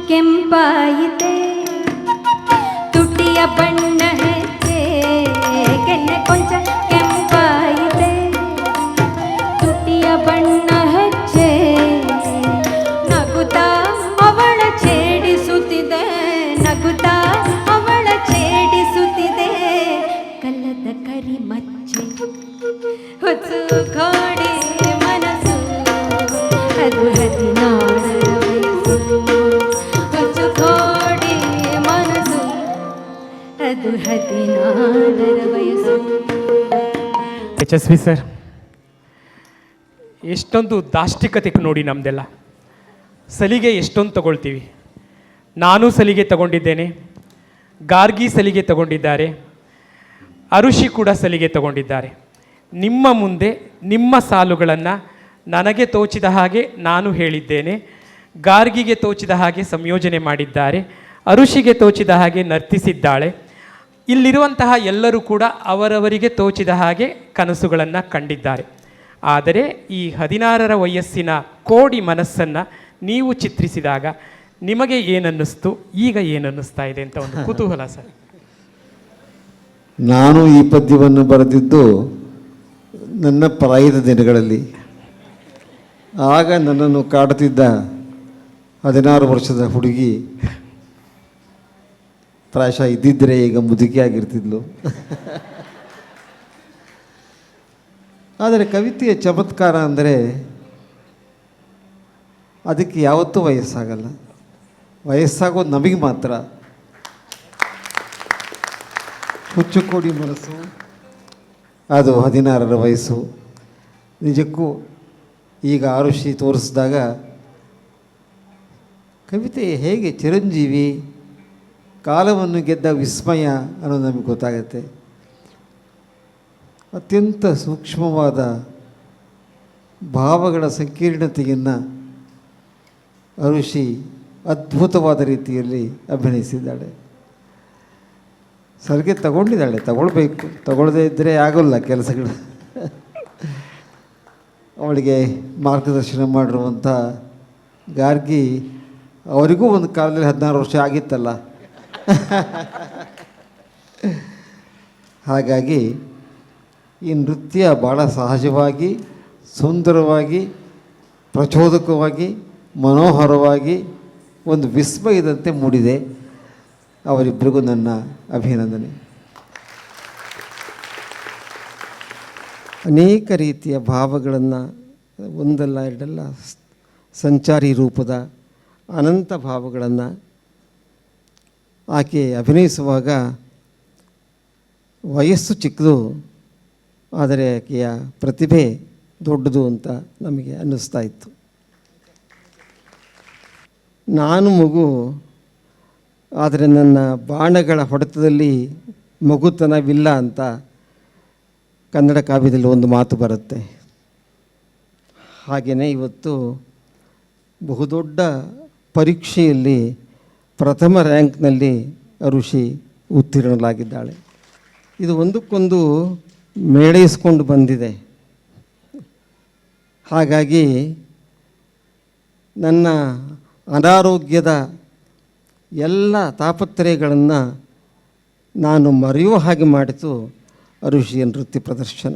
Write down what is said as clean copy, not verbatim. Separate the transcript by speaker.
Speaker 1: ಕೆಂಪಾಯಿತೆ ತುಟಿಯ ಬಣ್ಣ ಹೆಚ್ಚೆ ಕೆನ್ನೆ ಕೊಂಚ ಕೆಂಪಾಯಿತೆ ತುಟಿಯ ಬಣ್ಣ ಹೆಚ್ಚೆ ನಗುತ್ತಾ ಅವಳ ಛೇಡಿಸುತ್ತಿದೆ ನಗುತ್ತಾ ಅವಳ ಛೇಡಿಸುತ್ತಿದೆ ಕಲ್ಲದ ಕರಿ ಮಚ್ಚೆ ಹೊತ್ತು ಕಾಡಿ ಮನಸ್ಸು ಅದು 16 ವಯಸ್ಸು ಹೊತ್ತು ಕಾಡಿ ಮನಸ್ಸು ಅದು 16 ವಯಸ್ಸು.
Speaker 2: ಯಶಸ್ವಿ ಸರ್, ಎಷ್ಟೊಂದು ದಾಷ್ಟಿಕತೆ ನೋಡಿ ನಮ್ಮದೆಲ್ಲ. ಸಲಿಗೆ ಎಷ್ಟೊಂದು ತಗೊಳ್ತೀವಿ. ನಾನು ಸಲಿಗೆ ತಗೊಂಡಿದ್ದೇನೆ, ಗಾರ್ಗಿ ಸಲಿಗೆ ತಗೊಂಡಿದ್ದಾರೆ, ಅರುಷಿ ಕೂಡ ಸಲಿಗೆ ತಗೊಂಡಿದ್ದಾರೆ. ನಿಮ್ಮ ಮುಂದೆ ನಿಮ್ಮ ಸಾಲುಗಳನ್ನು ನನಗೆ ತೋಚಿದ ಹಾಗೆ ನಾನು ಹೇಳಿದ್ದೇನೆ, ಗಾರ್ಗಿಗೆ ತೋಚಿದ ಹಾಗೆ ಸಂಯೋಜನೆ ಮಾಡಿದ್ದಾರೆ, ಅರುಷಿಗೆ ತೋಚಿದ ಹಾಗೆ ನರ್ತಿಸಿದ್ದಾಳೆ. ಇಲ್ಲಿರುವಂತಹ ಎಲ್ಲರೂ ಕೂಡ ಅವರವರಿಗೆ ತೋಚಿದ ಹಾಗೆ ಕನಸುಗಳನ್ನು ಕಂಡಿದ್ದಾರೆ. ಆದರೆ ಈ 16ರ ವಯಸ್ಸಿನ ಕೋಡಿ ಮನಸ್ಸನ್ನು ನೀವು ಚಿತ್ರಿಸಿದಾಗ ನಿಮಗೆ ಏನನ್ನಿಸ್ತು, ಈಗ ಏನನ್ನಿಸ್ತಾ ಇದೆ ಅಂತ ಒಂದು ಕುತೂಹಲ ಸರ್.
Speaker 3: ನಾನು ಈ ಪದ್ಯವನ್ನು ಬರೆದಿದ್ದು ನನ್ನ ಪ್ರಾಯದ ದಿನಗಳಲ್ಲಿ. ಆಗ ನನ್ನನ್ನು ಕಾಡುತ್ತಿದ್ದ 16 ವರ್ಷದ ಹುಡುಗಿ ಪ್ರಾಯಶಃ ಇದ್ದಿದ್ದರೆ ಈಗ ಮುದುಕಿಯಾಗಿರ್ತಿದ್ಲು. ಆದರೆ ಕವಿತೆಯ ಚಮತ್ಕಾರ ಅಂದರೆ ಅದಕ್ಕೆ ಯಾವತ್ತೂ ವಯಸ್ಸಾಗಲ್ಲ. ವಯಸ್ಸಾಗೋದು ನಮಗೆ ಮಾತ್ರ. ಹುಚ್ಚುಕೋಡಿ ಮನಸ್ಸು ಅದು 16ರ ವಯಸ್ಸು. ನಿಜಕ್ಕೂ ಈಗ ಆರುಷಿ ತೋರಿಸಿದಾಗ ಕವಿತೆ ಹೇಗೆ ಚಿರಂಜೀವಿ, ಕಾಲವನ್ನು ಗೆದ್ದ ವಿಸ್ಮಯ ಅನ್ನೋದು ನಮಗೆ ಗೊತ್ತಾಗತ್ತೆ. ಅತ್ಯಂತ ಸೂಕ್ಷ್ಮವಾದ ಭಾವಗಳ ಸಂಕೀರ್ಣತೆಯನ್ನು ಅರುಷಿ ಅದ್ಭುತವಾದ ರೀತಿಯಲ್ಲಿ ಅಭಿನಯಿಸಿದ್ದಾಳೆ. ಸರಿಗೆ ತಗೊಂಡಿದ್ದಾಳೆ, ತಗೊಳ್ಬೇಕು, ತಗೊಳ್ಳದೇ ಇದ್ದರೆ ಆಗೋಲ್ಲ ಕೆಲಸಗಳು. ಅವಳಿಗೆ ಮಾರ್ಗದರ್ಶನ ಮಾಡಿರುವಂಥ ಗಾರ್ಗಿ ಅವರಿಗೂ ಒಂದು ಕಾಲದಲ್ಲಿ 16 ವರ್ಷ ಆಗಿತ್ತಲ್ಲ. ಹಾಗಾಗಿ ಈ ನೃತ್ಯ ಭಾಳ ಸಹಜವಾಗಿ, ಸುಂದರವಾಗಿ, ಪ್ರಚೋದಕವಾಗಿ, ಮನೋಹರವಾಗಿ ಒಂದು ವಿಸ್ಮಯದಂತೆ ಮೂಡಿದೆ. ಅವರಿಬ್ಬರಿಗೂ ನನ್ನ ಅಭಿನಂದನೆ. ಅನೇಕ ರೀತಿಯ ಭಾವಗಳನ್ನು, ಒಂದಲ್ಲ ಎರಡಲ್ಲ, ಸಂಚಾರಿ ರೂಪದ ಅನಂತ ಭಾವಗಳನ್ನು ಆಕೆ ಅಭಿನಯಿಸುವಾಗ ವಯಸ್ಸು ಚಿಕ್ಕದು, ಆದರೆ ಆಕೆಯ ಪ್ರತಿಭೆ ದೊಡ್ಡದು ಅಂತ ನಮಗೆ ಅನ್ನಿಸ್ತಾ ಇತ್ತು. ನಾನು ಮಗು, ಆದರೆ ನನ್ನ ಬಾಣಗಳ ಹೊಡೆತದಲ್ಲಿ ಮಗುತನವಿಲ್ಲ ಅಂತ ಕನ್ನಡ ಕಾವ್ಯದಲ್ಲಿ ಒಂದು ಮಾತು ಬರುತ್ತೆ. ಹಾಗೆಯೇ ಇವತ್ತು ಬಹುದೊಡ್ಡ ಪರೀಕ್ಷೆಯಲ್ಲಿ ಪ್ರಥಮ ರ್ಯಾಂಕ್ನಲ್ಲಿ ಅರುಷಿ ಉತ್ತೀರ್ಣಲಾಗಿದ್ದಾಳೆ. ಇದು ಒಂದಕ್ಕೊಂದು ಮೇಳೈಸ್ಕೊಂಡು ಬಂದಿದೆ. ಹಾಗಾಗಿ ನನ್ನ ಅನಾರೋಗ್ಯದ ಎಲ್ಲ ತಾಪತ್ರಯಗಳನ್ನು ನಾನು ಮರೆಯುವ ಹಾಗೆ ಮಾಡಿತು ಅರುಷಿಯ ನೃತ್ಯ ಪ್ರದರ್ಶನ.